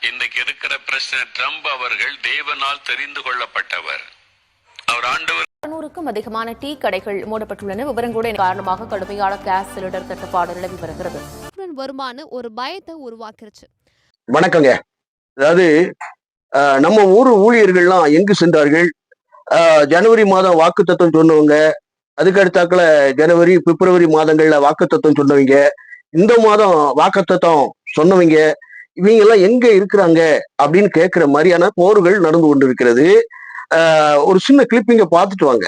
இன்னைக்கு இருக்கிற president Trump அவர்கள் தேவனால் தெரிந்து கொள்ளப்பட்டவர். அவர் ஆண்டவர். 600க்கும் அதிகமான டீ கடைகள் மூடப்பட்டுள்ளன. விவரங்களுடன் காரணமாக கடுமையான கேஸ் சிலிண்டர் தட்டுப்பாடு நிலவி வருகிறது. வருமான ஒரு பயத்தை உருவாக்கிருச்சு. வணக்கங்க. அதாவது நம்ம ஊர் ஊழியர்கள்லாம் எங்கு சென்றார்கள்? ஜனவரி மாதம் வாக்குத்தத்தம் சொன்னவங்க, அதுக்கு அடுத்தாக்குல ஜனவரி பிப்ரவரி மாதங்கள்ல வாக்குத்தத்தம் சொன்னவங்க, இந்த மாதம் வாக்குத்தத்தம் சொன்னவங்க, இவங்க எல்லாம் எங்க இருக்கிறாங்க அப்படின்னு கேட்கிற மாதிரியான போர்கள் நடந்து கொண்டிருக்கிறது. ஒரு சின்ன கிளிப்பிங்க பார்த்துட்டு வாங்க.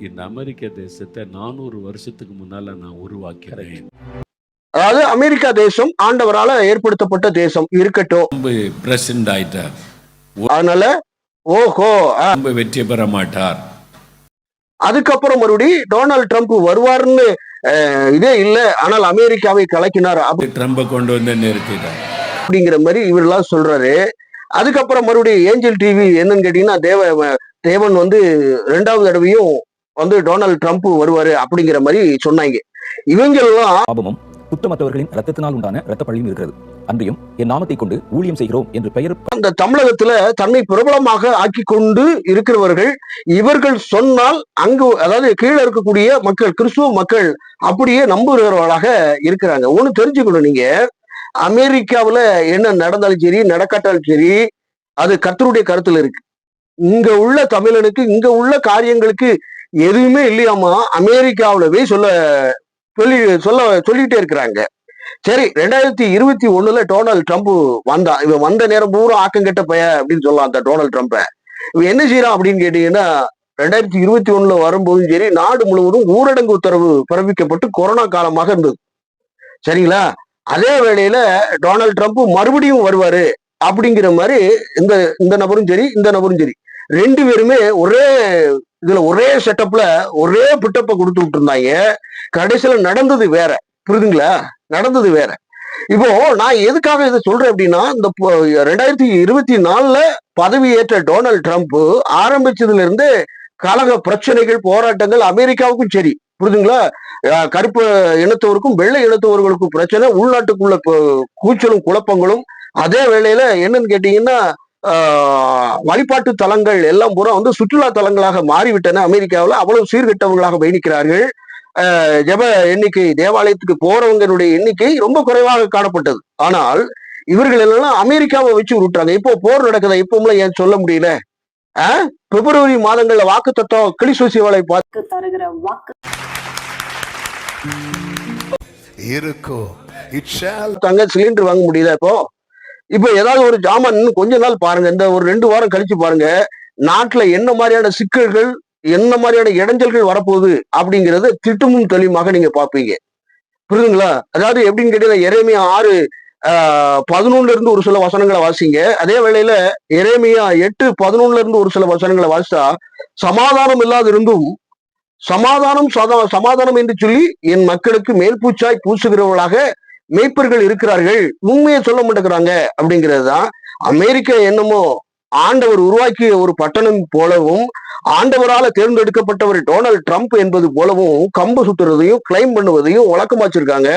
இந்த அமெரிக்க தேசத்தை 400 வருஷத்துக்கு முன்னால நான் உருவாக்கிறேன். அதாவது அமெரிக்கா தேசம் ஆண்டவரால ஏற்படுத்தப்பட்ட தேசம் இருக்கட்டும். பிரசிடென்ட் ஆயிட்டார், அதனால ஓஹோ வெற்றி பெற மாட்டார். அதுக்கப்புறம் மறுபடி டொனால்ட் ட்ரம்ப் வருவார்னு இதே இல்லை, ஆனால் அமெரிக்காவை கலக்கினார் ட்ரம்பை கொண்டு வந்து நிறுத்திட்டார் அப்படிங்கிற மாதிரி இவரெல்லாம் சொல்றாரு. அதுக்கப்புறம் மறுபடியும் ஏஞ்சல் டிவி என்னன்னு கேட்டீங்கன்னா தேவன் வந்து 2வது தடவையும் வந்து டொனால்ட் ட்ரம்ப் வருவாரு அப்படிங்கிற மாதிரி சொன்னாங்க. இவங்க எல்லாம் பாபமும் குற்றமற்றவர்களின் ரத்தத்தினால் உண்டான ரத்த பழியும் இருக்கிறது. அன்றியும் என் நாமத்தை கொண்டு ஊழியம் செய்கிறோம் என்று பெயர் அந்த தமிழகத்துல தன்னை பிரபலமாக ஆக்கி கொண்டு இருக்கிறவர்கள் இவர்கள் சொன்னால் அங்கு, அதாவது கீழே இருக்கக்கூடிய மக்கள், கிறிஸ்துவ மக்கள் அப்படியே நம்புகிறவர்களாக இருக்கிறாங்க. ஒண்ணு தெரிஞ்சுக்கணும், நீங்க அமெரிக்காவுல என்ன நடந்தாலும் சரி நடக்காட்டாலும் சரி அது கர்த்தருடைய கருத்துல இருக்கு. இங்க உள்ள தமிழனுக்கு இங்க உள்ள காரியங்களுக்கு எதுவுமே இல்லையாமா அமெரிக்காவுல போய் சொல்லிட்டே இருக்கிறாங்க. சரி, 2021 டொனால்ட் ட்ரம்ப் வந்தான். இவன் வந்த நேரம் பூரா ஆக்கங்கெட்ட பைய அப்படின்னு சொல்லலாம் அந்த டொனால்ட் ட்ரம்ப்ப. இவன் என்ன செய்யறான் அப்படின்னு கேட்டீங்கன்னா, 2021 வரும்போதும் சரி நாடு முழுவதும் ஊரடங்கு உத்தரவு பிறப்பிக்கப்பட்டு கொரோனா காலமாக இருந்தது. சரிங்களா? அதே வேளையில டொனால்ட் ட்ரம்ப் மறுபடியும் வருவாரு அப்படிங்கிற மாதிரி இந்த நபரும் சரி இந்த நபரும் சரி 2 பேருமே ஒரே செட்டப்ல ஒரே பிட்டப்ப கொடுத்து விட்டு இருந்தாங்க. கடைசியில நடந்தது வேற. புரியுதுங்களா? நடந்தது வேற. இப்போ நான் எதுக்காக இதை சொல்றேன் அப்படின்னா, இந்த 2024 பதவி ஏற்ற டொனால்ட் ட்ரம்ப் ஆரம்பிச்சதுல இருந்து கலக பிரச்சனைகள் போராட்டங்கள் அமெரிக்காவுக்கும் சரி, புரியுதுங்களா, கருப்பு இனத்தவருக்கும் வெள்ளை இனத்தவர்களுக்கும் பிரச்சனை, உள்நாட்டுக்குள்ள கூச்சலும் குழப்பங்களும். அதே வேளையில என்னன்னு கேட்டீங்கன்னா வழிபாட்டு தலங்கள் எல்லாம் பூரா வந்து சுற்றுலா தலங்களாக மாறிவிட்டன. அமெரிக்காவில் அவ்வளவு சீர்கெட்டவங்களாக பயணிக்கிறார்கள். ஜெப எண்ணிக்கை, தேவாலயத்துக்கு போறவங்களுடைய எண்ணிக்கை ரொம்ப குறைவாக காணப்பட்டது. ஆனால் இவர்கள் எல்லாம் அமெரிக்காவை வச்சு விட்டாங்க. இப்போ போர் நடக்குதா? இப்பவும் ஏன் சொல்ல முடியல? பிப்ரவரி மாதங்கள்ல வாக்கு தத்துவம் கிளிசூசியவளை பார்த்து தருகிற வாக்கு தாங்க சிலிண்டர் வாங்க முடியல. இப்போ ஏதாவது ஒரு ஜாமான் கொஞ்ச நாள் பாருங்க, இந்த ஒரு 2 வாரம் கழிச்சு பாருங்க, நாட்டுல என்ன மாதிரியான சிக்கல்கள் என்ன மாதிரியான இடைஞ்சல்கள் வரப்போகுது அப்படிங்கறது திட்டமும் தெளிவாக நீங்க பாப்பீங்க. புரியுதுங்களா? அதாவது எப்படின்னு கேட்டீங்கன்னா, எரேமியா 6:11 இருந்து ஒரு சில வசனங்களை வாசிங்க. அதே வேளையில எரேமியா 8:11 இருந்து ஒரு சில வசனங்களை வாசித்தா, சமாதானம் இல்லாத இருந்தும் சமாதானம் என்று சொல்லி என் மக்களுக்கு மேல்பூச்சாய் பூசுகிறவர்களாக மேய்ப்பர்கள் இருக்கிறார்கள், உண்மையை சொல்ல மாட்டேங்கிறாங்க அப்படிங்கிறதுதான். அமெரிக்கா என்னமோ ஆண்டவர் உருவாக்கிய ஒரு பட்டணம் போலவும் ஆண்டவரால தேர்ந்தெடுக்கப்பட்டவர் டொனால்ட் ட்ரம்ப் என்பது போலவும் கம்பு சுத்துறதையும் கிளைம் பண்ணுவதையும் வழக்கமா வச்சிருக்காங்க.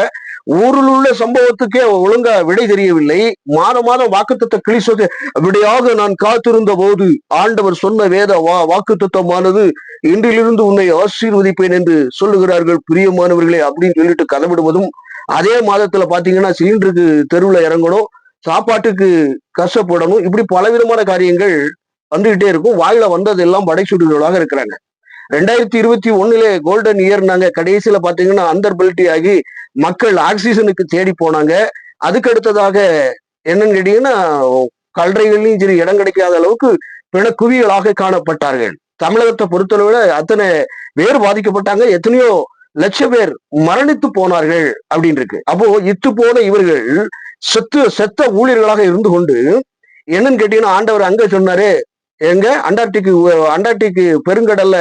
ஊரில் உள்ள சம்பவத்துக்கே ஒழுங்கா விடை தெரியவில்லை. மாதம் வாக்குத்தத்த கிளிசோக விடையாக நான் காத்திருந்த போது ஆண்டவர் சொன்ன வேத வாக்குத்தத்தமானது இன்றிலிருந்து உன்னை ஆசீர்வதிப்பேன் என்று சொல்லுகிறார்கள் பிரியமானவர்களே அப்படின்னு சொல்லிட்டு கதவிடுவதும், அதே மாதத்துல பாத்தீங்கன்னா சிலிண்டருக்கு தெருவுல இறங்கணும், சாப்பாட்டுக்கு கஷ்டப்படணும், இப்படி பலவிதமான காரியங்கள் வந்துகிட்டே இருக்கும். வாயில வந்ததெல்லாம் படைசூடுகளாக இருக்கிறாங்க. 2021 கோல்டன் இயர்னாங்க. கடைசியில பாத்தீங்கன்னா அந்தர்பல்ட்டி ஆகி மக்கள் ஆக்சிஜனுக்கு தேடி போனாங்க. அதுக்கு அடுத்ததாக என்னன்னு கேட்டீங்கன்னா, கல்லறைகள்லையும் சரி இடம் கிடைக்காத அளவுக்கு பிணக்குவிகளாக காணப்பட்டார்கள். தமிழகத்தை பொறுத்தளவுல அத்தனை பேர் பாதிக்கப்பட்டாங்க, எத்தனையோ லட்சம் பேர் மரணித்து போனார்கள் அப்படின்னு இருக்கு. அப்போ இத்து போன இவர்கள் செத்த ஊழியர்களாக இருந்து கொண்டு என்னன்னு கேட்டீங்கன்னா, ஆண்டவர் அங்க சொன்னாரு, எங்க அண்டார்டிக் பெருங்கடல்ல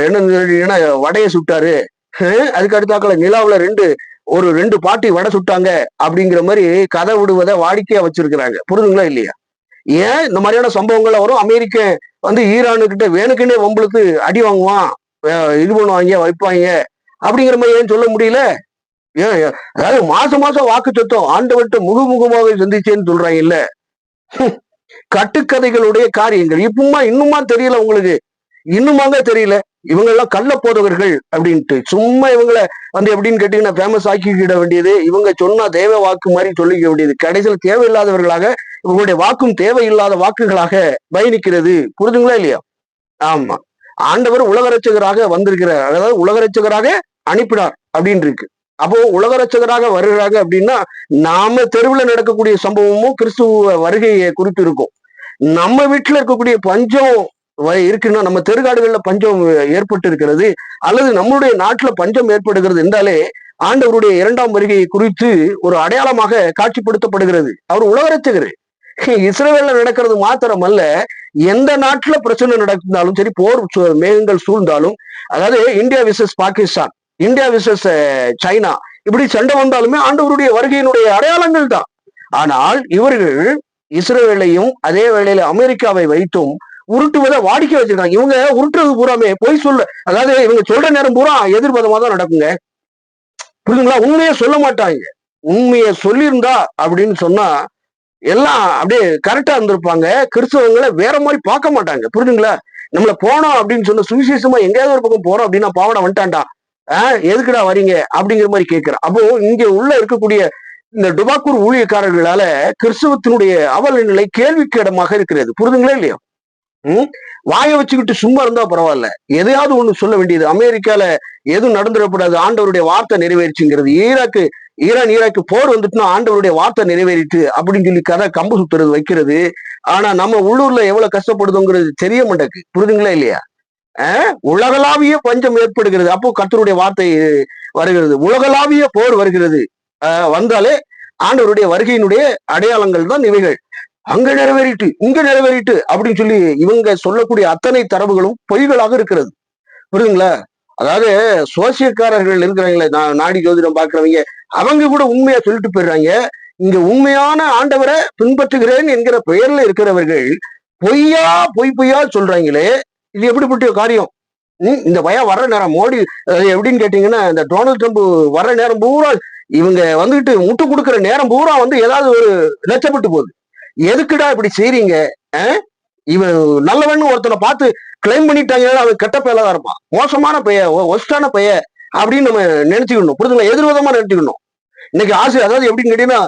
என்ன வடையை சுட்டாரு, அதுக்கு அடுத்தாக்கல நிலாவுல 2 பாட்டி வடை சுட்டாங்க அப்படிங்கிற மாதிரி கதை விடுவதை வாடிக்கையா வச்சிருக்கிறாங்க. புரிதுங்களா இல்லையா? ஏன் இந்த மாதிரியான சம்பவங்கள்ல வரும்? அமெரிக்க வந்து ஈரானுக்கிட்ட வேணுக்குன்னே வம்பளுக்கு அடி வாங்குவான், இது பண்ணுவாங்க, வைப்பாங்க அப்படிங்கிற மாதிரி ஏன் சொல்ல முடியல? அதாவது மாசம் வாக்கு சத்தம் ஆண்டவர்கிட்ட முகமுகமாக சந்திச்சேன்னு சொல்றாங்க இல்ல. கட்டுக்கதைகளுடைய காரியங்கள் இன்னுமா தெரியல உங்களுக்கு, இன்னுமாங்க தெரியல. இவங்க எல்லாம் கள்ள போதவர்கள் அப்படின்ட்டு சும்மா இவங்களை வந்து எப்படின்னு கேட்டீங்கன்னா ஃபேமஸ் ஆக்கிக்கிட வேண்டியது, இவங்க சொன்னா தேவ வாக்கு மாதிரி சொல்லிக்க வேண்டியது, கடைசியில் தேவையில்லாதவர்களாக இவங்களுடைய வாக்கும் தேவையில்லாத வாக்குகளாக பயணிக்கிறது. புரிதுங்களா இல்லையா? ஆமா, ஆண்டவர் உலக ரட்சகராக வந்திருக்கிறார், அதாவது உலக ரட்சகராக அனுப்பினார் அப்படின்னு இருக்கு. அப்போ உலக ரட்சகராக வருகிறாங்க அப்படின்னா நாம தெருவில் நடக்கக்கூடிய சம்பவமும் கிறிஸ்துவ வருகையை குறித்து இருக்கும். நம்ம வீட்டுல இருக்கக்கூடிய பஞ்சம் இருக்குன்னா, நம்ம தெருகாடுகள்ல பஞ்சம் ஏற்பட்டு இருக்கிறது அல்லது நம்மளுடைய நாட்டுல பஞ்சம் ஏற்படுகிறது என்றாலே ஆண்டவருடைய இரண்டாம் வருகையை குறித்து ஒரு அடையாளமாக காட்சிப்படுத்தப்படுகிறது. அவர் உலக ரட்சகர். இஸ்ரவேல்ல நடக்கிறது மாத்திரம் அல்ல, எந்த நாட்டுல பிரச்சனை நடந்தாலும் சரி, போர் மேகங்கள் சூழ்ந்தாலும், அதாவது India versus Pakistan, India versus China, இப்படி சண்டை வந்தாலுமே ஆண்டவருடைய வருகையினுடைய அடையாளங்கள் தான். ஆனால் இவர்கள் இஸ்ரவேலையும் அதே வேளையில அமெரிக்காவை வைத்தும் உருட்டுவதை வாடிக்கை வச்சிருக்காங்க. இவங்க உருட்டுறது பூராமே பொய் சொல்ல, அதாவது இவங்க சொல்ற நேரம் பூரா எதிர்பதமா தான் நடக்குங்க. புரியுதுங்களா? உண்மையை சொல்ல மாட்டாங்க. உண்மையை சொல்லியிருந்தா அப்படின்னு சொன்னா எல்லாம் அப்படியே கரெக்டா இருந்திருப்பாங்க. கிறிஸ்தவங்களை வேற மாதிரி பார்க்க மாட்டாங்க. புரியுதுங்களா? நம்மள போனோம் அப்படின்னு சொன்ன சுவிசேஷமா எங்கேயாவது ஒரு பக்கம் போறோம் அப்படின்னா பாவனை வந்துட்டான்டா, எதுக்குடா வரீங்க அப்படிங்கிற மாதிரி கேட்கிறேன். அப்போ இங்க உள்ள இருக்கக்கூடிய இந்த டுபாக்கூர் ஊழியக்காரர்களால கிறிஸ்தவத்தினுடைய அவல நிலை கேள்விக்கு இடமாக இருக்கிறது. புரிதுங்களா இல்லையா? வாயை வச்சுக்கிட்டு சும்மா இருந்தா பரவாயில்ல, எதையாவது ஒண்ணு சொல்ல வேண்டியது. அமெரிக்கால எதுவும் நடந்துடக்கூடாது, ஆண்டவருடைய வார்த்தை நிறைவேறிச்சுங்கிறது. ஈராக்கு போர் வந்துட்டுனா ஆண்டவருடைய வார்த்தை நிறைவேறிட்டு அப்படின்னு சொல்லி கதை கம்பு சுத்துறது வைக்கிறது. ஆனா நம்ம உள்ளூர்ல எவ்வளவு கஷ்டப்படுதுங்கிறது தெரிய மாட்டேங்குது. புரிதுங்களா இல்லையா? உலகளாவிய பஞ்சம் ஏற்படுகிறது, அப்போ கர்த்தருடைய வார்த்தை வருகிறது. உலகளாவிய போர் வருகிறது, வந்தாலே ஆண்டவருடைய வருகையினுடைய அடையாளங்கள் தான் இவைகள். அங்க நிறைவேறிட்டு இங்க நிறைவேறிட்டு அப்படின்னு சொல்லி இவங்க சொல்லக்கூடிய அத்தனை தரவுகளும் பொய்களாக இருக்கிறது. புரியுதுங்களா? அதாவது சோசியக்காரர்கள் இருக்கிறாங்களே, நாடி ஜோதிடம் பாக்குறவங்க, அவங்க கூட உண்மையா சொல்லிட்டு போயிடுறாங்க. இங்க உண்மையான ஆண்டவரை பின்பற்றுகிறேன் என்கிற பெயர்ல இருக்கிறவர்கள் பொய்யா சொல்றாங்களே, இது எப்படிப்பட்ட காரியம்? இந்த பயம் வர்ற நேரம் மோடி எப்படின்னு கேட்டீங்கன்னா, இந்த டொனால்ட் ட்ரம்ப் வர்ற நேரம் பூரா இவங்க வந்துட்டு முட்டு கொடுக்குற நேரம் பூரா வந்து ஏதாவது ஒரு லட்சப்பட்டு போகுது. எதுக்குடா இப்படி செய்றீங்க? இவன் நல்லவன் ஒருத்தனை பார்த்து கிளைம் பண்ணிட்டாங்கன்னா அவன் கெட்ட பெயலதான் இருப்பான், மோசமான பெயர், ஒஸ்டான பெயர் அப்படின்னு நம்ம நினைச்சுக்கணும். புரிதுங்களா? எதிர்விதமா நினைச்சுக்கணும். இன்னைக்கு ஆசை, அதாவது எப்படின்னு கேட்டீங்கன்னா,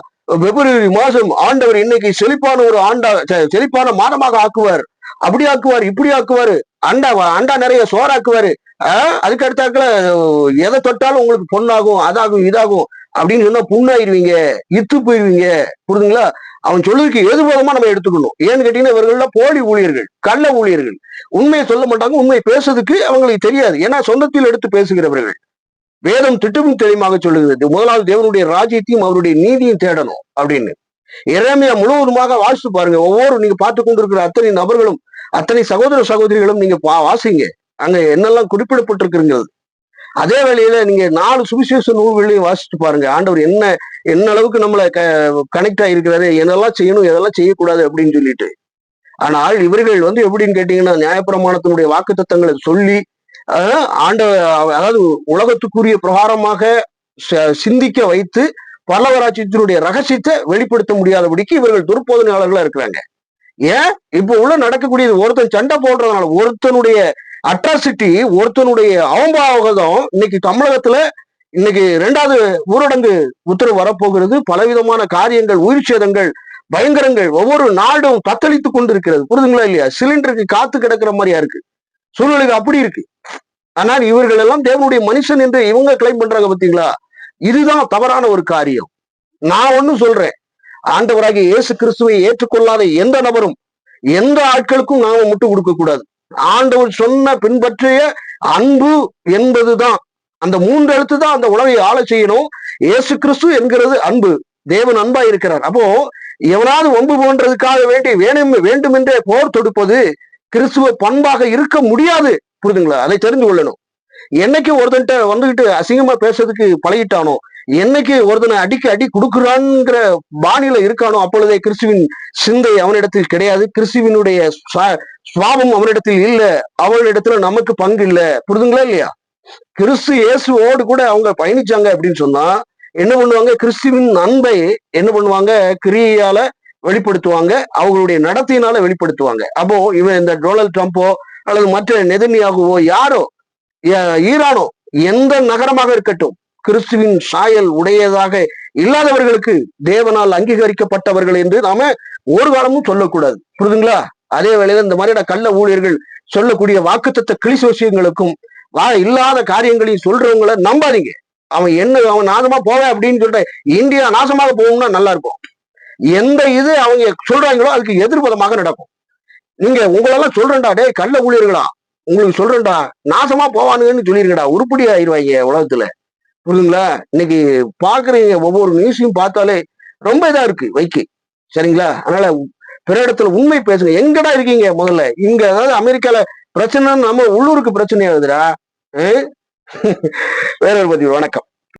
பிப்ரவரி மாசம் ஆண்டவர் இன்னைக்கு செழிப்பான ஒரு செழிப்பான மாதமாக ஆக்குவார், அப்படி ஆக்குவார், இப்படி ஆக்குவாரு, அண்டா நிறைய சோறாக்குவாரு, அதுக்கு அடுத்தாக்குல எதை தொட்டாலும் உங்களுக்கு பொண்ணாகும், அதாகும், இதாகும் அப்படின்னு சொன்னா புண்ணாயிருவீங்க, இத்து போயிருவீங்க. புரிதுங்களா? அவன் சொல்லுக்கு எதிர்போதமா நம்ம எடுத்துக்கணும். ஏன்னு கேட்டீங்கன்னா, இவர்கள்லாம் போலி ஊழியர்கள், கள்ள ஊழியர்கள், உண்மையை சொல்ல மாட்டாங்க. உண்மையை பேசுறதுக்கு அவங்களுக்கு தெரியாது, ஏன்னா சொந்தத்தில் எடுத்து பேசுகிறவர்கள். வேதம் திட்டமும் தெளிவாக சொல்லுகிறது, முதலாவது தேவனுடைய ராஜ்யத்தையும் அவருடைய நீதியும் தேடணும் அப்படின்னு. எரேமியா முழுவதுமாக வாசித்து பாருங்க. நீங்க பார்த்து கொண்டிருக்கிற அத்தனை நபர்களும், அத்தனை சகோதர சகோதரிகளும் நீங்க வாசிங்க, அங்க என்னெல்லாம் குறிப்பிடப்பட்டிருக்கிறது. அதே வேளையில நீங்க 4 சுவிசேஷ நூல்களையும் வாசித்து பாருங்க. ஆண்டவர் என்ன அளவுக்கு நம்மளை கனெக்ட் ஆகிருக்கிறாரு, என்னெல்லாம் செய்யணும், எதெல்லாம் செய்யக்கூடாது அப்படின்னு சொல்லிட்டு. ஆனால் இவர்கள் வந்து எப்படின்னு கேட்டீங்கன்னா, நியாயப்பிரமாணத்தினுடைய வாக்குத்தத்தங்களை சொல்லி அதாவது உலகத்துக்குரிய பிரகாரமாக சிந்திக்க வைத்து பரலவராட்சியத்தினுடைய ரகசியத்தை வெளிப்படுத்த முடியாதபடிக்கு இவர்கள் துர்போதனையாளர்களா இருக்கிறாங்க. ஏன் இப்ப உள்ள நடக்கக்கூடியது, ஒருத்தன் சண்டை போடுறதுனால, ஒருத்தனுடைய அட்ராசிட்டி, ஒருத்தனுடைய அவம்பாவகம் இன்னைக்கு தமிழகத்துல இன்னைக்கு 2வது ஊரடங்கு உத்தரவு வரப்போகிறது. பலவிதமான காரியங்கள், உயிர் சேதங்கள், பயங்கரங்கள் ஒவ்வொரு நாடும் தத்தளித்து கொண்டிருக்கிறது. புரிதுங்களா இல்லையா? சிலிண்டருக்கு காத்து கிடக்கிற மாதிரியா இருக்கு சூழ்நிலைக்கு, அப்படி இருக்கு. ஆனால் இவர்கள் எல்லாம் தேவனுடைய மனுஷன் என்று இவங்க கிளைம் பண்றாங்க. பாத்தீங்களா? இதுதான் தவறான ஒரு காரியம். நான் ஒண்ணு சொல்றேன், ஆண்டவராகிய இயேசு கிறிஸ்துவை ஏற்றுக்கொள்ளாத எந்த நபரும், எந்த ஆட்களுக்கும் நாம முட்டு கொடுக்க கூடாது. ஆண்டவர் சொன்ன பின்பற்றிய அன்பு என்பதுதான், அந்த 3 எழுத்து தான் அந்த உலகை ஆள செய்யணும். இயேசு கிறிஸ்து என்கிறது அன்பு. தேவன் அன்பா இருக்கிறார். அப்போ எவனாவது வம்பு போன்றதுக்காக வேண்டும் என்றே போர் தொடுப்பது கிறிஸ்துவ பண்பாக இருக்க முடியாது. புரியுதுங்களா? அதை தெரிந்து கொள்ளணும். என்னைக்கு ஒருத்தன்ட்ட வந்துகிட்டு அசிங்கமா பேசுறதுக்கு பழகிட்டானோ, என்னைக்கு ஒருத்தனை அடி கொடுக்குறான்ங்கிற பாணியில இருக்கானோ, அப்பொழுதே கிறிஸ்துவின் சிந்தை அவனிடத்தில் கிடையாது, கிறிஸ்துவினுடைய சுவாபம் அவனிடத்தில் இல்ல, அவனிடத்துல நமக்கு பங்கு இல்ல. புரிதுங்களா இல்லையா? கிறிஸ்து இயேசுவோடு கூட அவங்க பயணிச்சாங்க அப்படின்னு சொன்னா என்ன பண்ணுவாங்க, கிறிஸ்துவின் அன்பை என்ன பண்ணுவாங்க, கிரியையால வெளிப்படுத்துவாங்க, அவங்களுடைய நடத்தையினால வெளிப்படுத்துவாங்க. அப்போ இவன் இந்த டொனால்ட் ட்ரம்ப்போ அல்லது மற்ற நெதன்யாகுவோ யாரோ ஈரானோ எந்த நகரமாக இருக்கட்டும், கிறிஸ்துவின் சாயல் உடையதாக இல்லாதவர்களுக்கு தேவனால் அங்கீகரிக்கப்பட்டவர்கள் என்று நாம ஒரு காலமும் சொல்லக்கூடாது. புரியுதுங்களா? அதே வேளையில இந்த மாதிரியான கள்ள ஊழியர்கள் சொல்லக்கூடிய வாக்குத்தத்த கிழிசு விஷயங்களுக்கும் இல்லாத காரியங்களையும் சொல்றவங்களை நம்பாதீங்க. அவன் நாசமா போவேன் அப்படின்னு சொல்லிட்டு இந்தியா நாசமாக போகும்னா நல்லா இருக்கும். எந்த இது அவங்க சொல்றாங்களோ அதுக்கு எதிர்பதமாக நடக்கும். நீங்க உங்களெல்லாம் சொல்றேன்டா, டே கள்ள ஊழியர்களா, உங்களுக்கு சொல்றேன்டா, நாசமா போவானுங்கன்னு சொல்லிருக்கடா, உருப்படி ஆயிடுவாங்க உலகத்துல. புரியுதுங்களா? இன்னைக்கு பாக்குறீங்க, ஒவ்வொரு நியூஸையும் பார்த்தாலே ரொம்ப இதா இருக்கு வைக்கு. சரிங்களா? அதனால பிற இடத்துல உண்மை பேசுங்க. எங்கடா இருக்கீங்க முதல்ல? இங்க அதாவது அமெரிக்கால பிரச்சனை நம்ம உள்ளூருக்கு பிரச்சனை ஆகுதுடா. வேற ஒரு பதிவு. வணக்கம்.